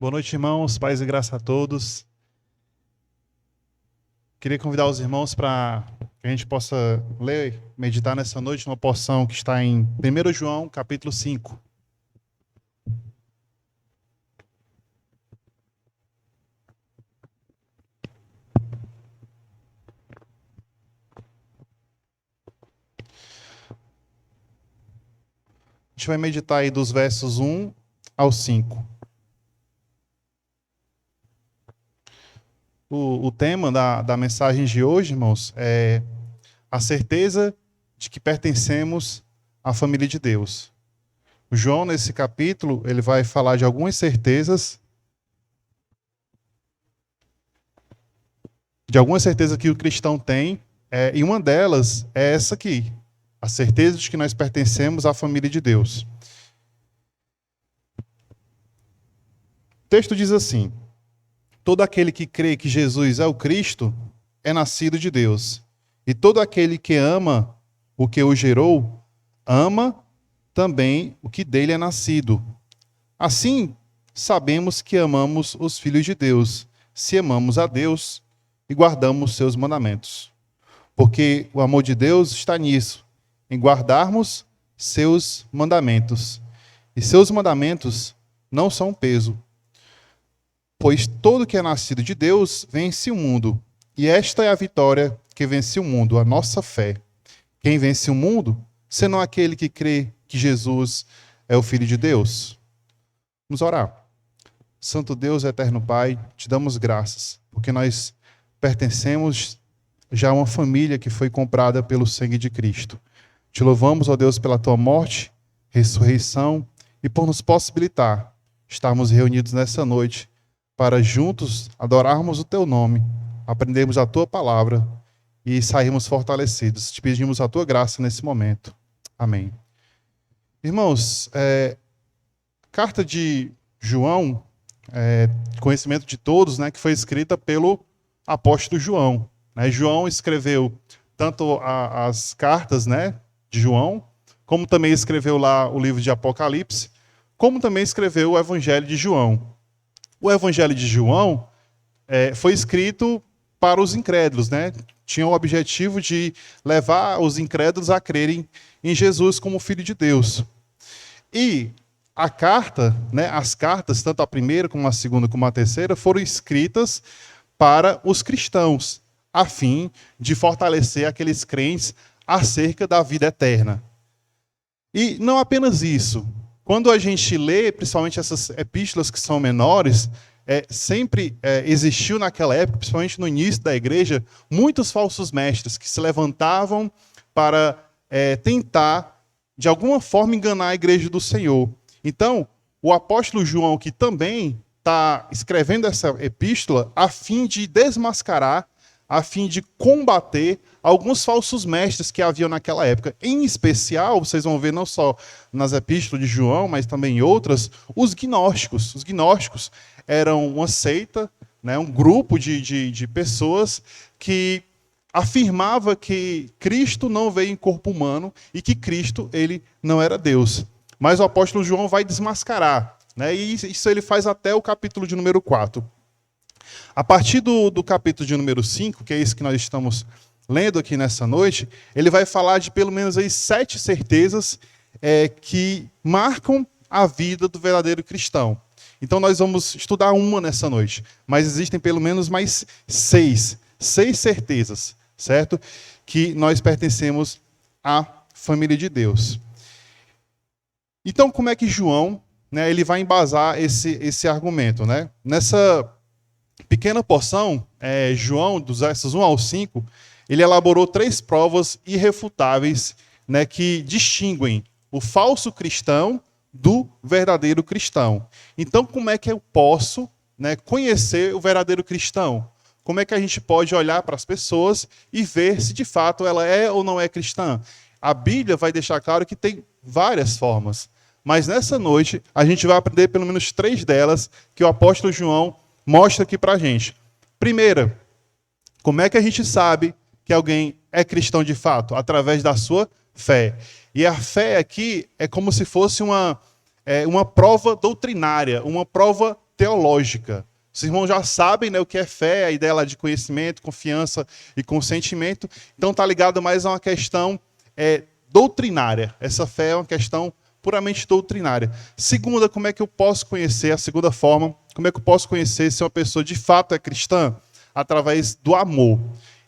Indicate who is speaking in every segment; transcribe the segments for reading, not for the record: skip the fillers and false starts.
Speaker 1: Boa noite, irmãos. Paz e graça a todos. Queria convidar os irmãos para que a gente possa ler, meditar nessa noite uma porção que está em 1 João, capítulo 5. A gente vai meditar aí dos versos 1 ao 5. O tema da mensagem de hoje, irmãos, é a certeza de que pertencemos à família de Deus. O João, nesse capítulo, ele vai falar de algumas certezas, que o cristão tem, e uma delas é essa aqui, a certeza de que nós pertencemos à família de Deus. O texto diz assim: todo aquele que crê que Jesus é o Cristo é nascido de Deus. E todo aquele que ama o que o gerou, ama também o que dele é nascido. Assim, sabemos que amamos os filhos de Deus, se amamos a Deus e guardamos seus mandamentos. Porque o amor de Deus está nisso, em guardarmos seus mandamentos. E seus mandamentos não são peso. Pois todo que é nascido de Deus vence o mundo. E esta é a vitória que vence o mundo, a nossa fé. Quem vence o mundo, senão aquele que crê que Jesus é o Filho de Deus? Vamos orar. Santo Deus, eterno Pai, te damos graças, porque nós pertencemos já a uma família que foi comprada pelo sangue de Cristo. Te louvamos, ó Deus, pela tua morte, ressurreição e por nos possibilitar estarmos reunidos nessa noite para juntos adorarmos o teu nome, aprendermos a tua palavra e sairmos fortalecidos. Te pedimos a tua graça nesse momento. Amém. Irmãos, carta de João, conhecimento de todos, né, que foi escrita pelo apóstolo João. Né? João escreveu tanto as cartas, né, de João, como também escreveu lá o livro de Apocalipse, como também escreveu o Evangelho de João. O Evangelho de João foi escrito para os incrédulos, né? Tinha o objetivo de levar os incrédulos a crerem em Jesus como Filho de Deus. E a carta, né, as cartas, tanto a primeira como a segunda como a terceira, foram escritas para os cristãos, a fim de fortalecer aqueles crentes acerca da vida eterna. E não apenas isso. Quando a gente lê, principalmente essas epístolas que são menores, sempre existiu naquela época, principalmente no início da igreja, muitos falsos mestres que se levantavam para tentar, de alguma forma, enganar a igreja do Senhor. Então, o apóstolo João, que também está escrevendo essa epístola, a fim de desmascarar, a fim de combater alguns falsos mestres que haviam naquela época. Em especial, vocês vão ver não só nas epístolas de João, mas também em outras, os gnósticos. Os gnósticos eram uma seita, né, um grupo de pessoas que afirmava que Cristo não veio em corpo humano e que Cristo ele não era Deus. Mas o apóstolo João vai desmascarar, né, e isso ele faz até o capítulo de número 4. A partir do capítulo de número 5, que é esse que nós estamos lendo aqui nessa noite, ele vai falar de pelo menos aí 7 certezas que marcam a vida do verdadeiro cristão. Então nós vamos estudar uma nessa noite, mas existem pelo menos mais 6 certezas, certo? Que nós pertencemos à família de Deus. Então como é que João, né, ele vai embasar esse argumento, né? Nessa pequena porção, João, dos versos 1 ao 5, ele elaborou 3 provas irrefutáveis, né, que distinguem o falso cristão do verdadeiro cristão. Então, como é que eu posso, né, conhecer o verdadeiro cristão? Como é que a gente pode olhar para as pessoas e ver se de fato ela é ou não é cristã? A Bíblia vai deixar claro que tem várias formas, mas nessa noite a gente vai aprender pelo menos 3 delas que o apóstolo João mostra aqui para a gente. Primeira, como é que a gente sabe que alguém é cristão de fato? Através da sua fé. E a fé aqui é como se fosse uma prova doutrinária, uma prova teológica. Os irmãos já sabem, né, o que é fé, a ideia lá de conhecimento, confiança e consentimento. Então está ligado mais a uma questão doutrinária. Essa fé é uma questão puramente doutrinária. Segunda, como é que eu posso conhecer? A segunda forma, como é que eu posso conhecer se uma pessoa de fato é cristã? Através do amor.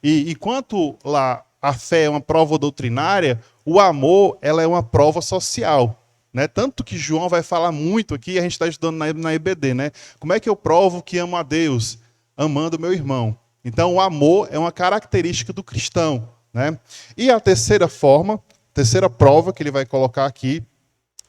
Speaker 1: E enquanto lá a fé é uma prova doutrinária, o amor ela é uma prova social. Né? Tanto que João vai falar muito aqui, a gente está estudando na EBD, né? Como é que eu provo que amo a Deus? Amando meu irmão. Então, o amor é uma característica do cristão. Né? E a terceira forma, terceira prova que ele vai colocar aqui,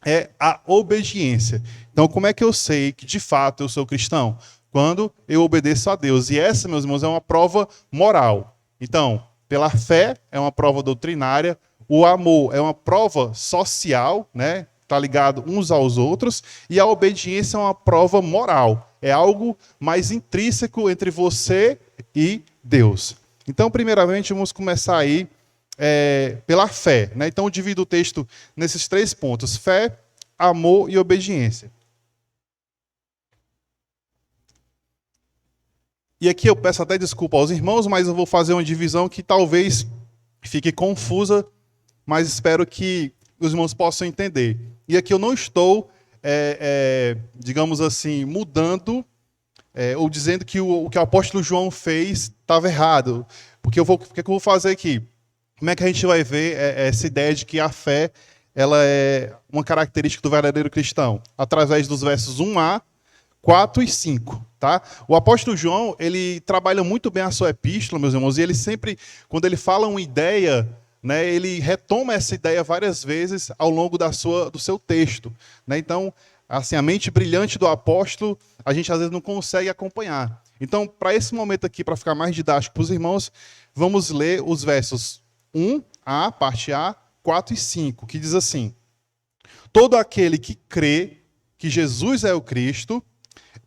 Speaker 1: é a obediência. Então, como é que eu sei que, de fato, eu sou cristão? Quando eu obedeço a Deus. E essa, meus irmãos, é uma prova moral. Então, pela fé, é uma prova doutrinária. O amor é uma prova social, né? Está ligado uns aos outros, e a obediência é uma prova moral. É algo mais intrínseco entre você e Deus. Então, primeiramente, vamos começar aí pela fé. Né? Então, eu divido o texto nesses 3 pontos: fé, amor e obediência. E aqui eu peço até desculpa aos irmãos, mas eu vou fazer uma divisão que talvez fique confusa, mas espero que os irmãos possam entender. E aqui eu não estou, digamos assim, mudando ou dizendo que o que o apóstolo João fez estava errado. Porque o que eu vou fazer aqui? Como é que a gente vai ver essa ideia de que a fé ela é uma característica do verdadeiro cristão? Através dos versos 1a, 4 e 5. Tá? O apóstolo João ele trabalha muito bem a sua epístola, meus irmãos, e ele sempre, quando ele fala uma ideia, né, ele retoma essa ideia várias vezes ao longo do seu texto. Né? Então, assim, a mente brilhante do apóstolo, a gente às vezes não consegue acompanhar. Então, para esse momento aqui, para ficar mais didático para os irmãos, vamos ler os versos 1a, parte A, 4 e 5, que diz assim: todo aquele que crê que Jesus é o Cristo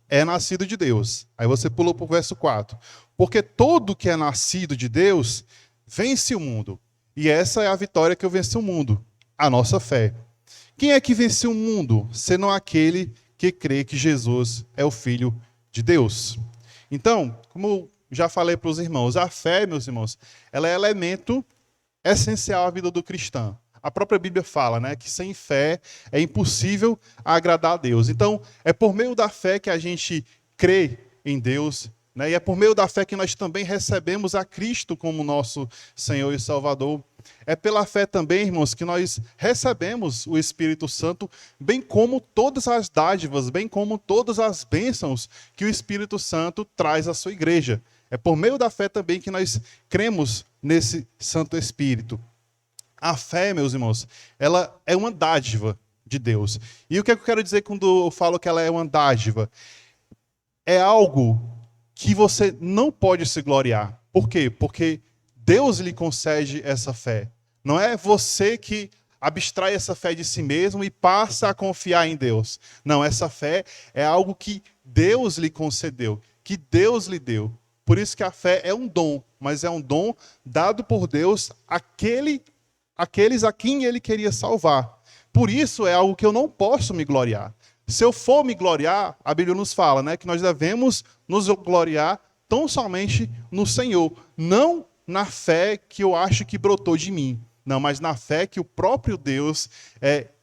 Speaker 1: é nascido de Deus. Aí você pulou para o verso 4. Porque todo que é nascido de Deus vence o mundo. E essa é a vitória que eu venci o mundo, a nossa fé. Quem é que venceu o mundo, senão aquele que crê que Jesus é o Filho de Deus? Então, como eu já falei para os irmãos, a fé, meus irmãos, ela é elemento essencial à vida do cristão. A própria Bíblia fala, né, que sem fé é impossível agradar a Deus. Então, é por meio da fé que a gente crê em Deus, né, e é por meio da fé que nós também recebemos a Cristo como nosso Senhor e Salvador. É pela fé também, irmãos, que nós recebemos o Espírito Santo, bem como todas as dádivas, bem como todas as bênçãos que o Espírito Santo traz à sua igreja. É por meio da fé também que nós cremos nesse Santo Espírito. A fé, meus irmãos, ela é uma dádiva de Deus. E o que eu quero dizer quando eu falo que ela é uma dádiva? É algo que você não pode se gloriar. Por quê? Porque Deus lhe concede essa fé. Não é você que abstrai essa fé de si mesmo e passa a confiar em Deus. Não, essa fé é algo que Deus lhe concedeu, que Deus lhe deu. Por isso que a fé é um dom, mas é um dom dado por Deus àqueles a quem Ele queria salvar. Por isso é algo que eu não posso me gloriar. Se eu for me gloriar, a Bíblia nos fala, né, que nós devemos nos gloriar tão somente no Senhor, não na fé que eu acho que brotou de mim, não, mas na fé que o próprio Deus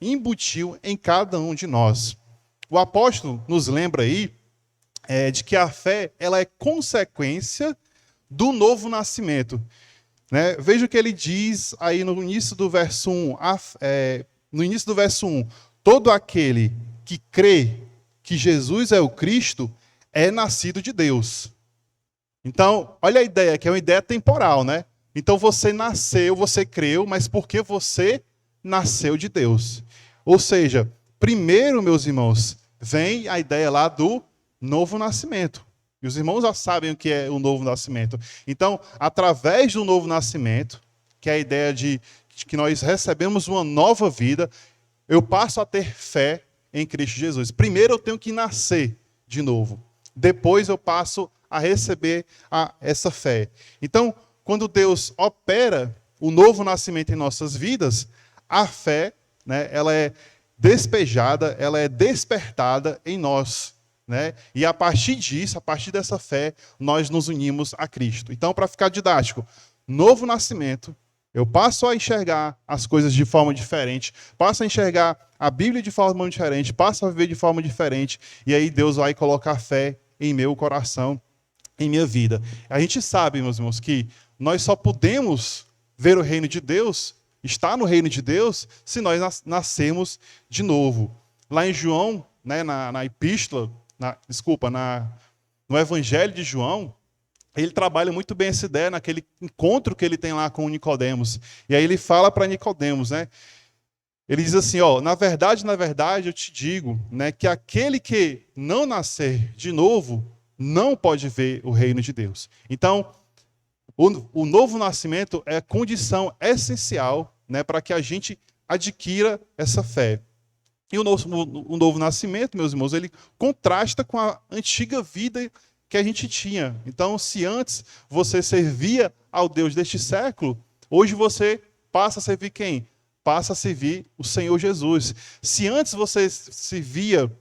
Speaker 1: embutiu em cada um de nós. O apóstolo nos lembra aí de que a fé ela é consequência do novo nascimento. Né? Veja o que ele diz aí no início do verso 1. No início do verso 1, todo aquele que crê que Jesus é o Cristo é nascido de Deus. Então, olha a ideia, que é uma ideia temporal, né? Então você nasceu, você creu, mas porque você nasceu de Deus. Ou seja, primeiro, meus irmãos, vem a ideia lá do novo nascimento. E os irmãos já sabem o que é o novo nascimento. Então, através do novo nascimento, que é a ideia de que nós recebemos uma nova vida, eu passo a ter fé em Cristo Jesus. Primeiro eu tenho que nascer de novo. Depois eu passo a receber essa fé. Então, quando Deus opera o novo nascimento em nossas vidas, a fé, né, ela é despejada, ela é despertada em nós. né? E a partir disso, a partir dessa fé, nós nos unimos a Cristo. Então, para ficar didático, novo nascimento, eu passo a enxergar as coisas de forma diferente, passo a enxergar a Bíblia de forma diferente, passo a viver de forma diferente, e aí Deus vai colocar fé em meu coração, em minha vida. A gente sabe, meus irmãos, que nós só podemos ver o reino de Deus, estar no reino de Deus, se nós nascermos de novo. Lá em João, né, na epístola, no Evangelho de João, ele trabalha muito bem essa ideia naquele encontro que ele tem lá com o Nicodemos. E aí ele fala para Nicodemos, né? Ele diz assim, ó, na verdade, eu te digo, né, que aquele que não nascer de novo não pode ver o reino de Deus. Então, o novo nascimento é condição essencial, né, para que a gente adquira essa fé. E o novo nascimento, meus irmãos, ele contrasta com a antiga vida que a gente tinha. Então, se antes você servia ao Deus deste século, hoje você passa a servir quem? Passa a servir o Senhor Jesus. Se antes você servia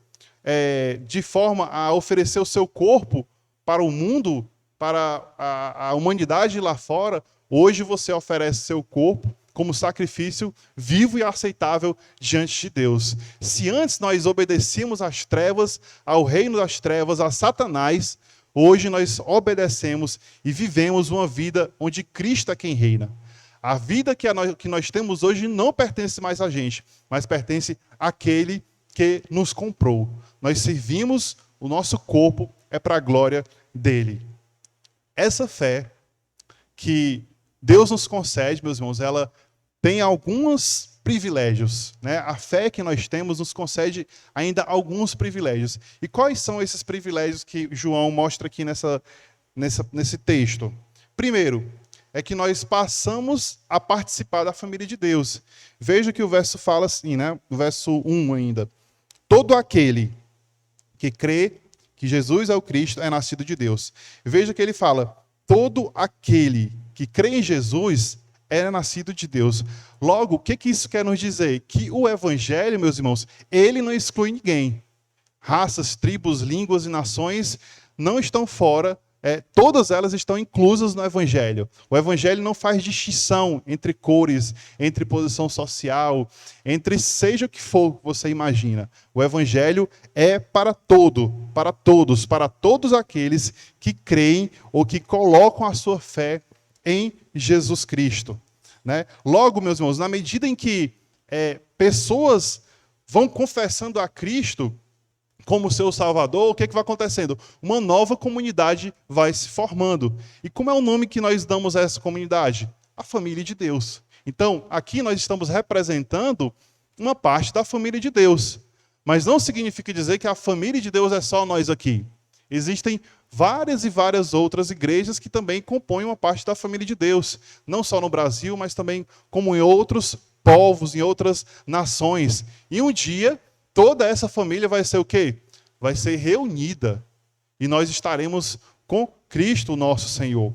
Speaker 1: de forma a oferecer o seu corpo para o mundo, para a humanidade lá fora, hoje você oferece seu corpo como sacrifício vivo e aceitável diante de Deus. Se antes nós obedecíamos às trevas, ao reino das trevas, a Satanás, hoje nós obedecemos e vivemos uma vida onde Cristo é quem reina. A vida que nós temos hoje não pertence mais a gente, mas pertence àquele que nos comprou. Nós servimos, o nosso corpo é para a glória dele. Essa fé que Deus nos concede, meus irmãos, ela tem alguns privilégios, né? A fé que nós temos nos concede ainda alguns privilégios. E quais são esses privilégios que João mostra aqui nesse texto? Primeiro, é que nós passamos a participar da família de Deus. Veja que o verso fala assim, né? O verso 1 ainda. Todo aquele que crê que Jesus é o Cristo é nascido de Deus. Veja que ele fala, todo aquele que crê em Jesus é nascido de Deus. Logo, o que isso quer nos dizer? Que o Evangelho, meus irmãos, ele não exclui ninguém. Raças, tribos, línguas e nações não estão fora, todas elas estão inclusas no Evangelho. O Evangelho não faz distinção entre cores, entre posição social, entre seja o que for que você imagina. O Evangelho é para todos, para todos aqueles que creem ou que colocam a sua fé em Jesus Cristo. Né? Logo, meus irmãos, na medida em que pessoas vão confessando a Cristo como seu Salvador, o que vai acontecendo? Uma nova comunidade vai se formando. E como é o nome que nós damos a essa comunidade? A família de Deus. Então, aqui nós estamos representando uma parte da família de Deus. Mas não significa dizer que a família de Deus é só nós aqui. Existem várias e várias outras igrejas que também compõem uma parte da família de Deus. Não só no Brasil, mas também como em outros povos, em outras nações. E um dia, toda essa família vai ser o quê? Vai ser reunida. E nós estaremos com Cristo, nosso Senhor.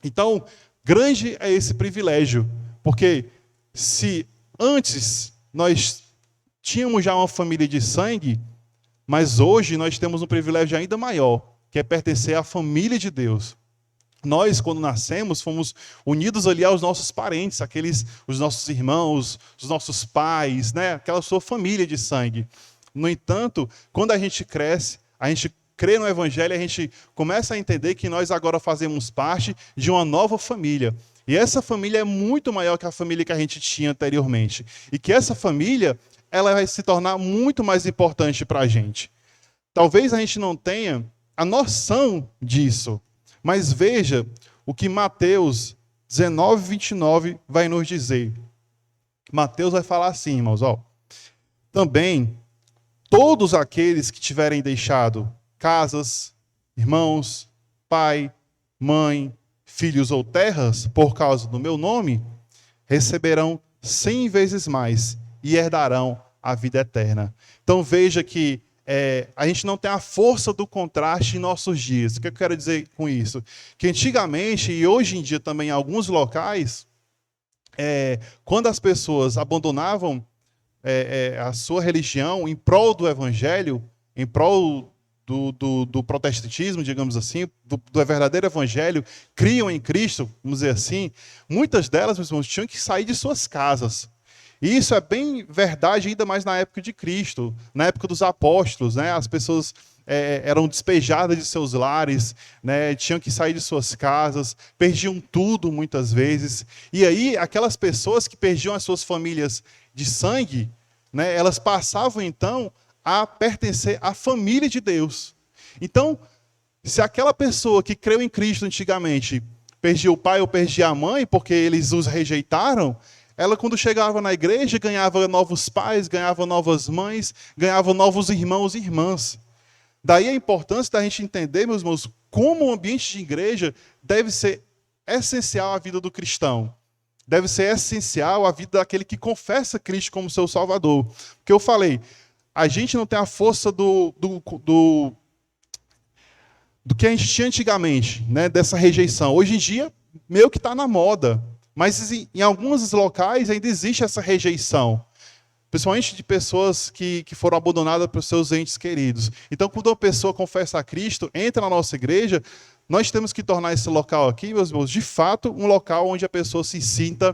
Speaker 1: Então, grande é esse privilégio. Porque se antes nós tínhamos já uma família de sangue, mas hoje nós temos um privilégio ainda maior, que é pertencer à família de Deus. Nós, quando nascemos, fomos unidos ali aos nossos parentes, os nossos irmãos, os nossos pais, né? Aquela sua família de sangue. No entanto, quando a gente cresce, a gente crê no Evangelho, a gente começa a entender que nós agora fazemos parte de uma nova família. E essa família é muito maior que a família que a gente tinha anteriormente. E que essa família, ela vai se tornar muito mais importante para a gente. Talvez a gente não tenha a noção disso, mas veja o que Mateus 19, 29 vai nos dizer. Mateus vai falar assim, irmãos, ó. Também, todos aqueles que tiverem deixado casas, irmãos, pai, mãe, filhos ou terras, por causa do meu nome, receberão 100 vezes mais e herdarão a vida eterna. Então veja que a gente não tem a força do contraste em nossos dias. O que eu quero dizer com isso? Que antigamente, e hoje em dia também em alguns locais, quando as pessoas abandonavam a sua religião em prol do Evangelho, em prol do protestantismo, digamos assim, do verdadeiro evangelho, criam em Cristo, vamos dizer assim, muitas delas, meus irmãos, tinham que sair de suas casas. E isso é bem verdade ainda mais na época de Cristo, na época dos apóstolos, né? As pessoas eram despejadas de seus lares, né? Tinham que sair de suas casas, perdiam tudo muitas vezes. E aí, aquelas pessoas que perdiam as suas famílias de sangue, né? Elas passavam então a pertencer à família de Deus. Então, se aquela pessoa que creu em Cristo antigamente perdia o pai ou perdia a mãe porque eles os rejeitaram, ela, quando chegava na igreja, ganhava novos pais, ganhava novas mães, ganhava novos irmãos e irmãs. Daí a importância da gente entender, meus irmãos, como o ambiente de igreja deve ser essencial à vida do cristão. Deve ser essencial à vida daquele que confessa Cristo como seu Salvador. Porque eu falei, a gente não tem a força do que a gente tinha antigamente, né, dessa rejeição. Hoje em dia, meio que está na moda. Mas em alguns locais ainda existe essa rejeição. Principalmente de pessoas que foram abandonadas pelos seus entes queridos. Então, quando uma pessoa confessa a Cristo, entra na nossa igreja, nós temos que tornar esse local aqui, meus irmãos, de fato, um local onde a pessoa se sinta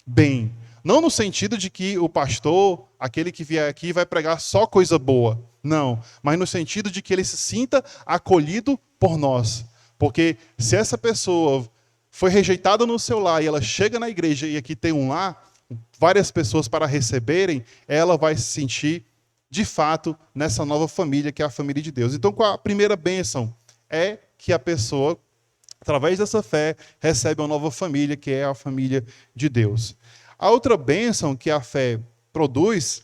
Speaker 1: bem. Não no sentido de que o pastor, aquele que vier aqui, vai pregar só coisa boa. Não. Mas no sentido de que ele se sinta acolhido por nós. Porque se essa pessoa foi rejeitada no seu lar e ela chega na igreja e aqui tem um lar, várias pessoas para receberem, ela vai se sentir, de fato, nessa nova família, que é a família de Deus. Então, a primeira bênção é que a pessoa, através dessa fé, recebe uma nova família, que é a família de Deus. A outra bênção que a fé produz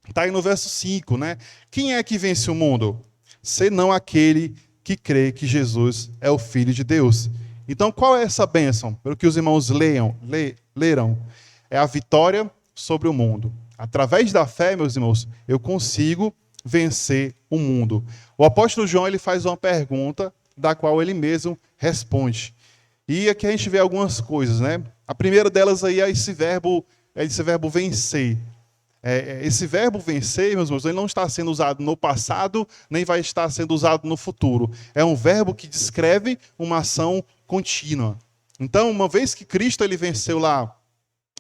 Speaker 1: está aí no verso 5, né? Quem é que vence o mundo? Senão aquele que crê que Jesus é o Filho de Deus. Então, qual é essa bênção? Pelo que os irmãos leram, é a vitória sobre o mundo. Através da fé, meus irmãos, eu consigo vencer o mundo. O apóstolo João ele faz uma pergunta, da qual ele mesmo responde. E aqui a gente vê algumas coisas, né? A primeira delas aí é esse verbo vencer. Esse verbo vencer, meus irmãos, ele não está sendo usado no passado, nem vai estar sendo usado no futuro. É um verbo que descreve uma ação contínua. Então, uma vez que Cristo ele venceu lá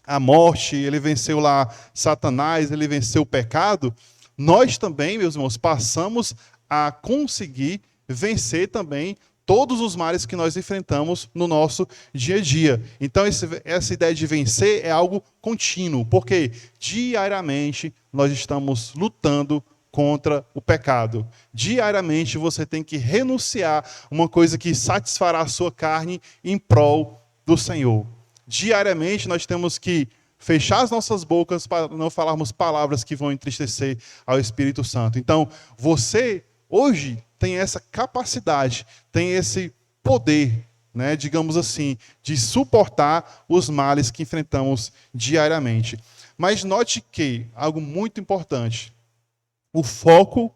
Speaker 1: a morte, ele venceu lá Satanás, ele venceu o pecado, nós também, meus irmãos, passamos a conseguir vencer também todos os males que nós enfrentamos no nosso dia a dia. Então, essa ideia de vencer é algo contínuo, porque diariamente nós estamos lutando contra o pecado. Diariamente você tem que renunciar a uma coisa que satisfará a sua carne em prol do Senhor. Diariamente nós temos que fechar as nossas bocas para não falarmos palavras que vão entristecer ao Espírito Santo. Então, você hoje tem essa capacidade, tem esse poder, né, digamos assim, de suportar os males que enfrentamos diariamente. Mas note que, algo muito importante, o foco,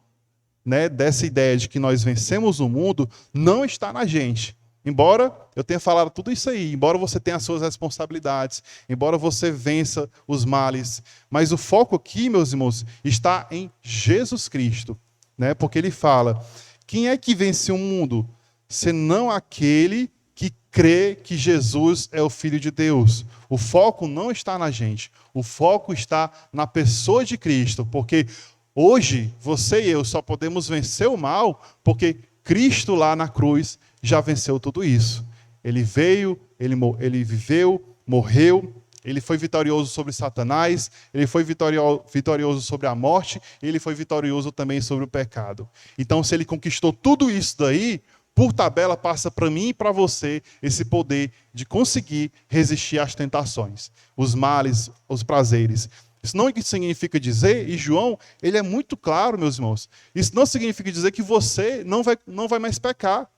Speaker 1: né, dessa ideia de que nós vencemos o mundo não está na gente. Embora eu tenha falado tudo isso aí, embora você tenha as suas responsabilidades, embora você vença os males, mas o foco aqui, meus irmãos, está em Jesus Cristo, né? Porque ele fala, quem é que vence o mundo? Senão aquele que crê que Jesus é o Filho de Deus. O foco não está na gente, o foco está na pessoa de Cristo, porque hoje você e eu só podemos vencer o mal porque Cristo lá na cruz já venceu tudo isso. Ele veio, ele viveu, morreu, ele foi vitorioso sobre Satanás, ele foi vitorioso sobre a morte, e ele foi vitorioso também sobre o pecado. Então, se ele conquistou tudo isso daí, por tabela passa para mim e para você esse poder de conseguir resistir às tentações, os males, os prazeres. Isso não significa dizer, e João, ele é muito claro, meus irmãos, isso não significa dizer que você não vai mais pecar.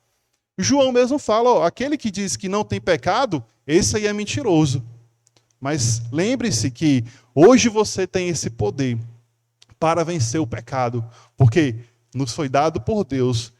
Speaker 1: João mesmo fala, ó, aquele que diz que não tem pecado, esse aí é mentiroso. Mas lembre-se que hoje você tem esse poder para vencer o pecado, porque nos foi dado por Deus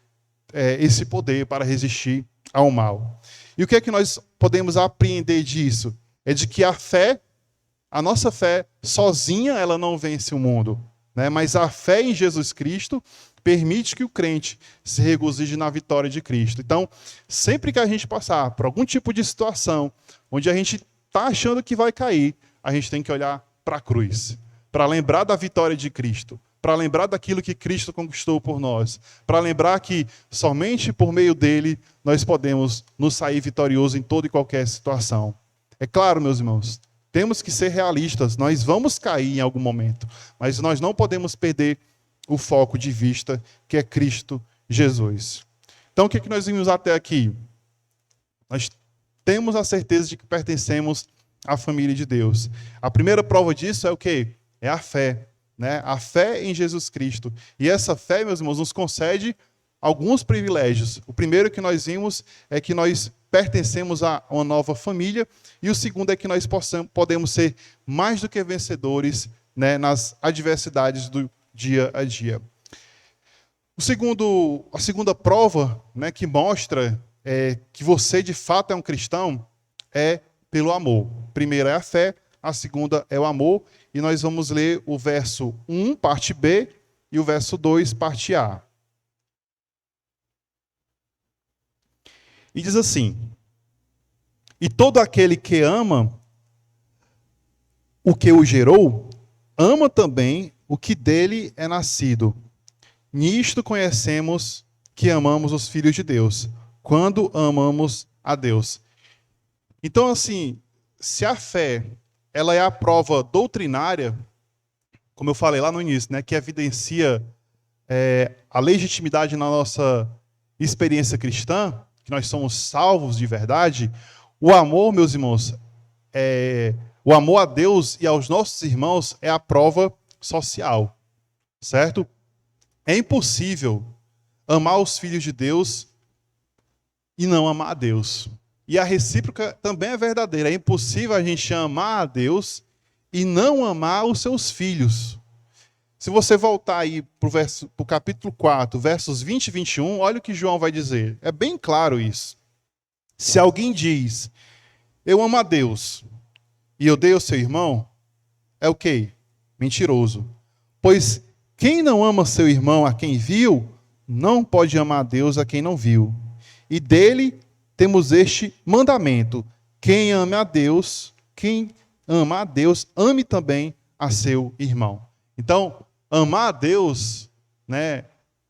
Speaker 1: esse poder para resistir ao mal. E o que é que nós podemos apreender disso? É de que a nossa fé sozinha, ela não vence o mundo, né? Mas a fé em Jesus Cristo permite que o crente se regozije na vitória de Cristo. Então, sempre que a gente passar por algum tipo de situação onde a gente está achando que vai cair, a gente tem que olhar para a cruz, para lembrar da vitória de Cristo, para lembrar daquilo que Cristo conquistou por nós, para lembrar que somente por meio dele nós podemos nos sair vitoriosos em toda e qualquer situação. É claro, meus irmãos, temos que ser realistas, nós vamos cair em algum momento, mas nós não podemos perder o foco de vista, que é Cristo Jesus. Então, o que nós vimos até aqui? Nós temos a certeza de que pertencemos à família de Deus. A primeira prova disso é o quê? É a fé, né? A fé em Jesus Cristo. E essa fé, meus irmãos, nos concede alguns privilégios. O primeiro que nós vimos é que nós pertencemos a uma nova família, e o segundo é que nós podemos ser mais do que vencedores, né, nas adversidades do dia a dia. A segunda prova, né, que mostra que você de fato é um cristão é pelo amor. A primeira é a fé, a segunda é o amor, e nós vamos ler o verso 1, parte B, e o verso 2, parte A. E diz assim: e todo aquele que ama o que o gerou, ama também o que dele é nascido. Nisto conhecemos que amamos os filhos de Deus, quando amamos a Deus. Então, assim, se a fé ela é a prova doutrinária, como eu falei lá no início, né, que evidencia a legitimidade na nossa experiência cristã, que nós somos salvos de verdade, o amor, meus irmãos, o amor a Deus e aos nossos irmãos é a prova social, certo? É impossível amar os filhos de Deus e não amar a Deus. E a recíproca também é verdadeira. É impossível a gente amar a Deus e não amar os seus filhos. Se você voltar aí para o capítulo 4, versos 20 e 21, olha o que João vai dizer. É bem claro isso. Se alguém diz, eu amo a Deus, e odeia o seu irmão, é o quê? Mentiroso. Pois quem não ama seu irmão a quem viu, não pode amar a Deus a quem não viu. E dele temos este mandamento: quem ama a Deus, ame também a seu irmão. Então, amar a Deus, né,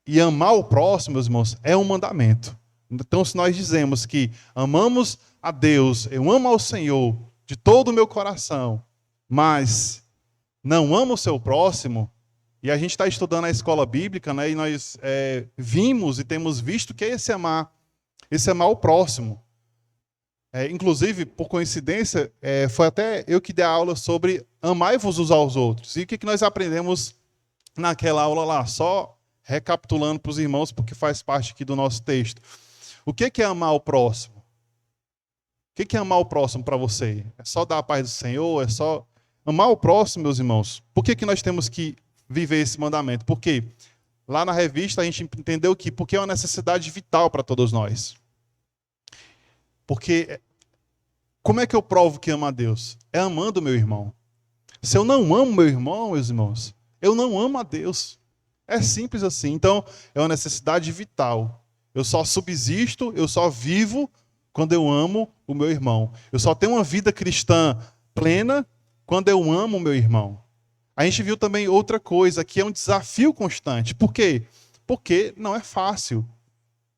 Speaker 1: e amar o próximo, meus irmãos, é um mandamento. Então, se nós dizemos que amamos a Deus, eu amo ao Senhor de todo o meu coração, mas não amo o seu próximo, e a gente está estudando a escola bíblica, né, e nós vimos e temos visto que é esse amar o próximo. Inclusive, por coincidência, foi até eu que dei a aula sobre amai-vos uns aos outros. E o que nós aprendemos naquela aula lá? Só recapitulando para os irmãos, porque faz parte aqui do nosso texto. O que é amar o próximo? O que é amar o próximo para você? É só dar a paz do Senhor? É só amar o próximo, meus irmãos? Por que nós temos que viver esse mandamento? Porque lá na revista a gente entendeu que porque é uma necessidade vital para todos nós. Porque como é que eu provo que amo a Deus? É amando o meu irmão. Se eu não amo meu irmão, meus irmãos, eu não amo a Deus. É simples assim. Então, é uma necessidade vital. Eu só subsisto, eu só vivo quando eu amo o meu irmão. Eu só tenho uma vida cristã plena quando eu amo o meu irmão. A gente viu também outra coisa, que é um desafio constante. Por quê? Porque não é fácil.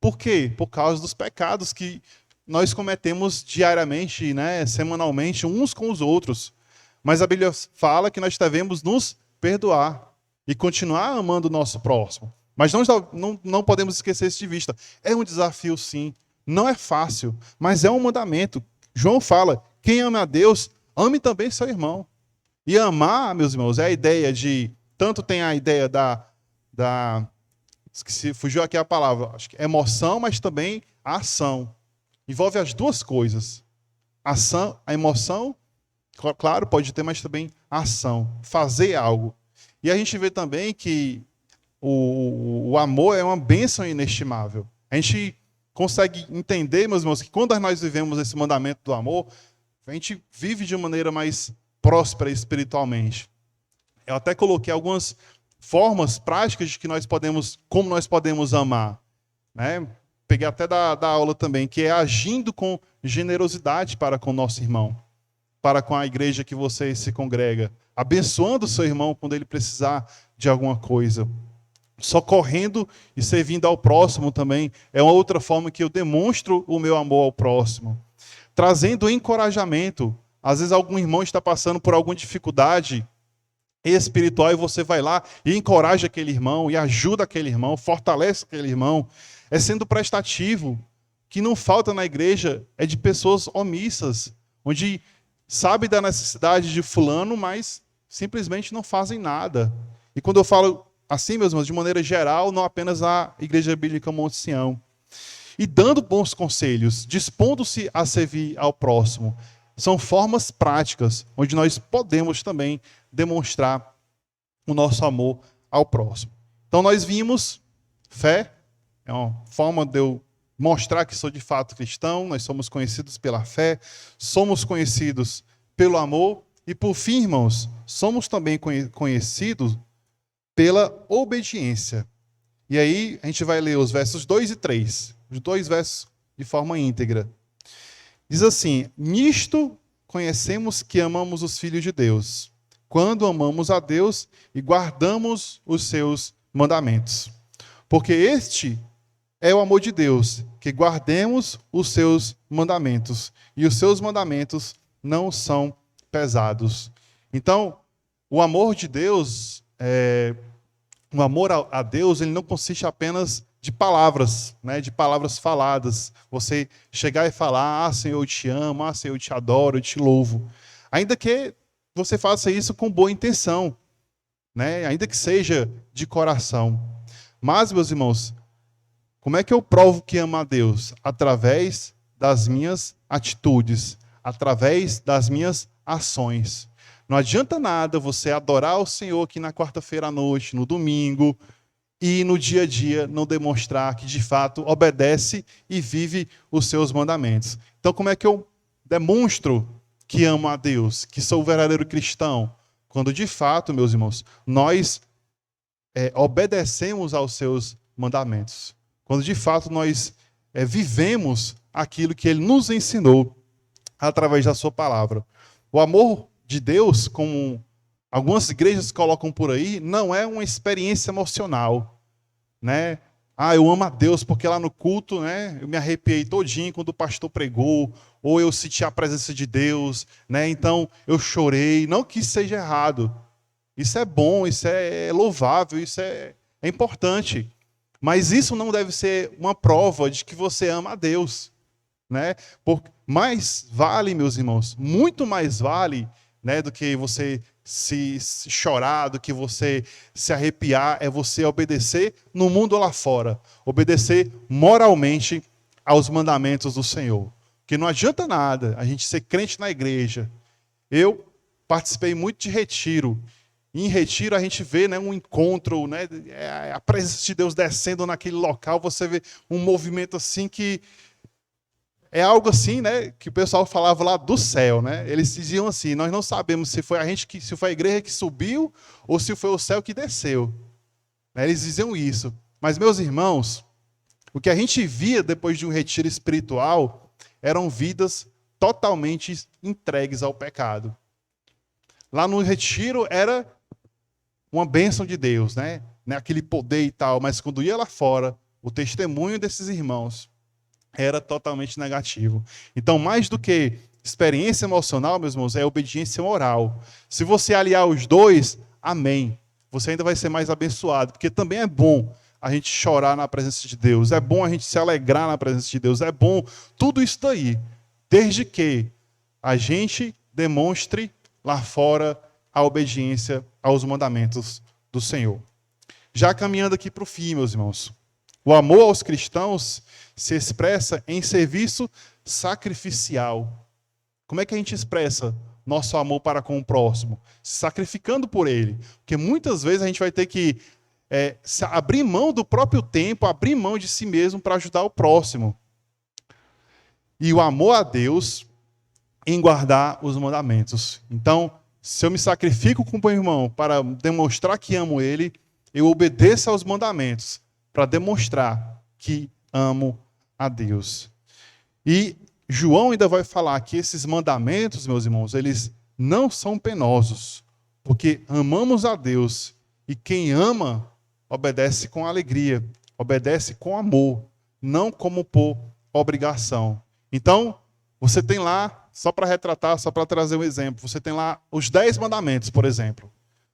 Speaker 1: Por quê? Por causa dos pecados que nós cometemos diariamente, né, semanalmente, uns com os outros. Mas a Bíblia fala que nós devemos nos perdoar e continuar amando o nosso próximo. Mas não podemos esquecer isso de vista. É um desafio, sim. Não é fácil, mas é um mandamento. João fala, quem ama a Deus, ame também seu irmão. E amar, meus irmãos, é a ideia de... Tanto tem a ideia esqueci, fugiu aqui a palavra. Acho que emoção, mas também a ação. Envolve as duas coisas. A emoção, claro, pode ter, mas também a ação. Fazer algo. E a gente vê também que o amor é uma bênção inestimável. A gente consegue entender, meus irmãos, que quando nós vivemos esse mandamento do amor, a gente vive de maneira mais próspera espiritualmente. Eu até coloquei algumas formas práticas de que como nós podemos amar, né? Peguei até da aula também, que é agindo com generosidade para com o nosso irmão, para com a igreja que você se congrega, abençoando o seu irmão quando ele precisar de alguma coisa. Socorrendo e servindo ao próximo também é uma outra forma que eu demonstro o meu amor ao próximo. Trazendo encorajamento. Às vezes algum irmão está passando por alguma dificuldade espiritual e você vai lá e encoraja aquele irmão, e ajuda aquele irmão, fortalece aquele irmão. É sendo prestativo. O que não falta na igreja é de pessoas omissas, onde sabe da necessidade de fulano, mas simplesmente não fazem nada. E quando eu falo assim, meus irmãos, de maneira geral, não apenas a Igreja Bíblica Monte Sião. E dando bons conselhos, dispondo-se a servir ao próximo. São formas práticas, onde nós podemos também demonstrar o nosso amor ao próximo. Então nós vimos fé, é uma forma de eu mostrar que sou de fato cristão, nós somos conhecidos pela fé, somos conhecidos pelo amor, e por fim, irmãos, somos também conhecidos pela obediência. E aí a gente vai ler os versos 2 e 3, os dois versos de forma íntegra. Diz assim: nisto conhecemos que amamos os filhos de Deus, quando amamos a Deus e guardamos os seus mandamentos. Porque este é o amor de Deus, que guardemos os seus mandamentos, e os seus mandamentos não são pesados. Então, o amor de Deus o amor a Deus, ele não consiste apenas de palavras, né, de palavras faladas. Você chegar e falar: ah, Senhor, eu te amo, ah, Senhor, eu te adoro, eu te louvo. Ainda que você faça isso com boa intenção, né, ainda que seja de coração. Mas, meus irmãos, como é que eu provo que amo a Deus? Através das minhas atitudes, através das minhas ações. Não adianta nada você adorar o Senhor aqui na quarta-feira à noite, no domingo, e no dia a dia não demonstrar que de fato obedece e vive os seus mandamentos. Então, como é que eu demonstro que amo a Deus, que sou o verdadeiro cristão? Quando de fato, meus irmãos, nós obedecemos aos seus mandamentos. Quando de fato nós vivemos aquilo que Ele nos ensinou através da sua palavra. O amor de Deus, como algumas igrejas colocam por aí, não é uma experiência emocional, né? Ah, eu amo a Deus porque lá no culto, né, eu me arrepiei todinho quando o pastor pregou, ou eu senti a presença de Deus, né? Então eu chorei. Não que isso seja errado. Isso é bom, isso é louvável, isso é importante. Mas isso não deve ser uma prova de que você ama a Deus, né? Mais vale, meus irmãos, muito mais vale, né, do que você se chorar, do que você se arrepiar, é você obedecer no mundo lá fora, obedecer moralmente aos mandamentos do Senhor. Porque não adianta nada a gente ser crente na igreja. Eu participei muito de retiro. E em retiro a gente vê, né, um encontro, né, a presença de Deus descendo naquele local, você vê um movimento assim que é algo assim, né, que o pessoal falava lá do céu, né? Eles diziam assim: nós não sabemos se foi se foi a igreja que subiu ou se foi o céu que desceu. Eles diziam isso. Mas, meus irmãos, o que a gente via depois de um retiro espiritual eram vidas totalmente entregues ao pecado. Lá no retiro era uma bênção de Deus, né? Aquele poder e tal, mas quando ia lá fora, o testemunho desses irmãos era totalmente negativo. Então, mais do que experiência emocional, meus irmãos, é obediência moral. Se você aliar os dois, amém. Você ainda vai ser mais abençoado, porque também é bom a gente chorar na presença de Deus, é bom a gente se alegrar na presença de Deus, é bom tudo isso daí, desde que a gente demonstre lá fora a obediência aos mandamentos do Senhor. Já caminhando aqui para o fim, meus irmãos, o amor aos cristãos se expressa em serviço sacrificial. Como é que a gente expressa nosso amor para com o próximo? Se sacrificando por ele. Porque muitas vezes a gente vai ter que abrir mão do próprio tempo, abrir mão de si mesmo para ajudar o próximo. E o amor a Deus em guardar os mandamentos. Então, se eu me sacrifico com o meu irmão para demonstrar que amo ele, eu obedeço aos mandamentos para demonstrar que amo a Deus. E João ainda vai falar que esses mandamentos, meus irmãos, eles não são penosos, porque amamos a Deus, e quem ama obedece com alegria, obedece com amor, não como por obrigação. Então, você tem lá, só para retratar, só para trazer um exemplo, você tem lá os 10 mandamentos, por exemplo.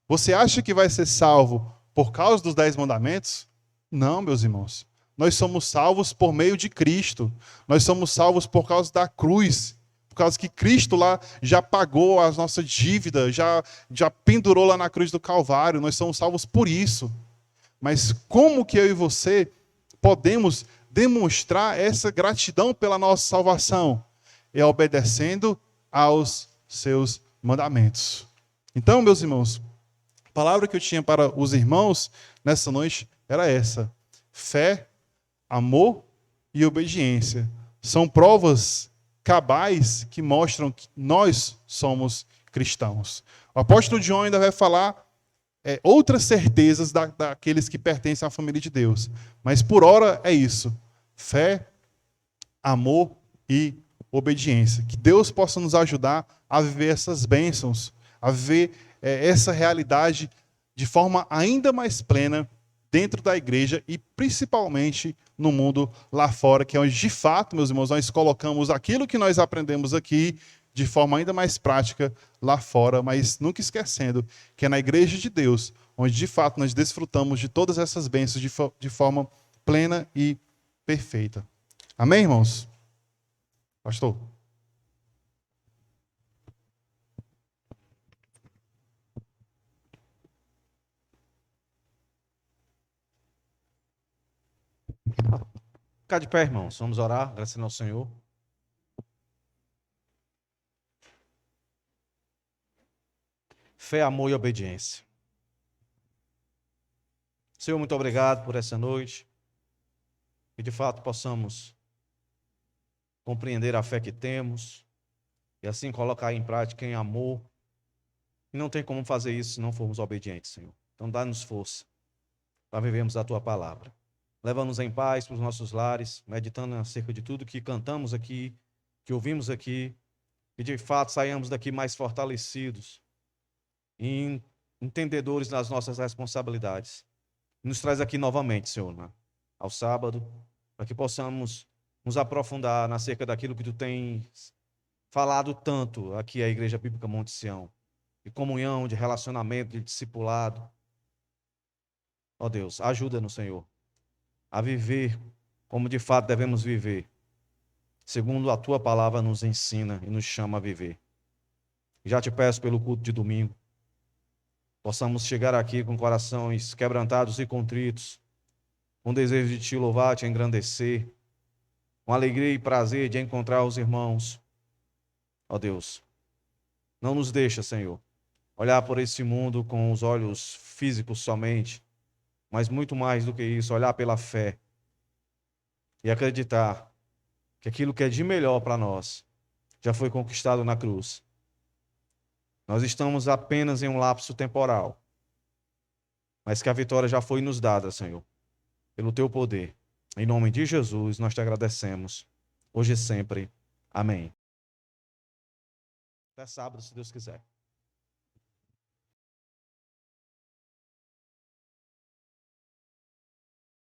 Speaker 1: Você acha que vai ser salvo por causa dos 10 mandamentos? Não, meus irmãos. Nós somos salvos por meio de Cristo. Nós somos salvos por causa da cruz. Por causa que Cristo lá já pagou as nossas dívidas, já pendurou lá na cruz do Calvário. Nós somos salvos por isso. Mas como que eu e você podemos demonstrar essa gratidão pela nossa salvação? É obedecendo aos seus mandamentos. Então, meus irmãos, a palavra que eu tinha para os irmãos nessa noite era essa: fé, amor e obediência. São provas cabais que mostram que nós somos cristãos. O apóstolo João ainda vai falar outras certezas daqueles que pertencem à família de Deus. Mas por hora é isso: fé, amor e obediência. Que Deus possa nos ajudar a viver essas bênçãos, a viver essa realidade de forma ainda mais plena dentro da igreja e principalmente no mundo lá fora, que é onde de fato, meus irmãos, nós colocamos aquilo que nós aprendemos aqui de forma ainda mais prática lá fora, mas nunca esquecendo que é na igreja de Deus onde de fato nós desfrutamos de todas essas bênçãos de forma plena e perfeita. Amém, irmãos? Pastor?
Speaker 2: Ficar de pé, irmãos. Vamos orar, agradecendo ao Senhor. Fé, amor e obediência. Senhor, muito obrigado por essa noite. Que de fato possamos compreender a fé que temos e assim colocar em prática em amor. E não tem como fazer isso se não formos obedientes, Senhor. Então dá-nos força para vivermos a Tua palavra. Leva-nos em paz para os nossos lares, meditando acerca de tudo que cantamos aqui, que ouvimos aqui, e de fato saiamos daqui mais fortalecidos e entendedores das nossas responsabilidades. Nos traz aqui novamente, Senhor, né, ao sábado, para que possamos nos aprofundar acerca daquilo que Tu tens falado tanto aqui à Igreja Bíblica Monte Sião, de comunhão, de relacionamento, de discipulado. Ó Deus, ajuda-nos, Senhor, a viver como de fato devemos viver, segundo a Tua palavra nos ensina e nos chama a viver. Já te peço pelo culto de domingo, possamos chegar aqui com corações quebrantados e contritos, com desejo de Te louvar, Te engrandecer, com alegria e prazer de encontrar os irmãos. Ó Deus, não nos deixa, Senhor, olhar por esse mundo com os olhos físicos somente, mas muito mais do que isso, olhar pela fé e acreditar que aquilo que é de melhor para nós já foi conquistado na cruz. Nós estamos apenas em um lapso temporal, mas que a vitória já foi nos dada, Senhor, pelo Teu poder. Em nome de Jesus, nós Te agradecemos, hoje e sempre. Amém. Até sábado, se Deus quiser.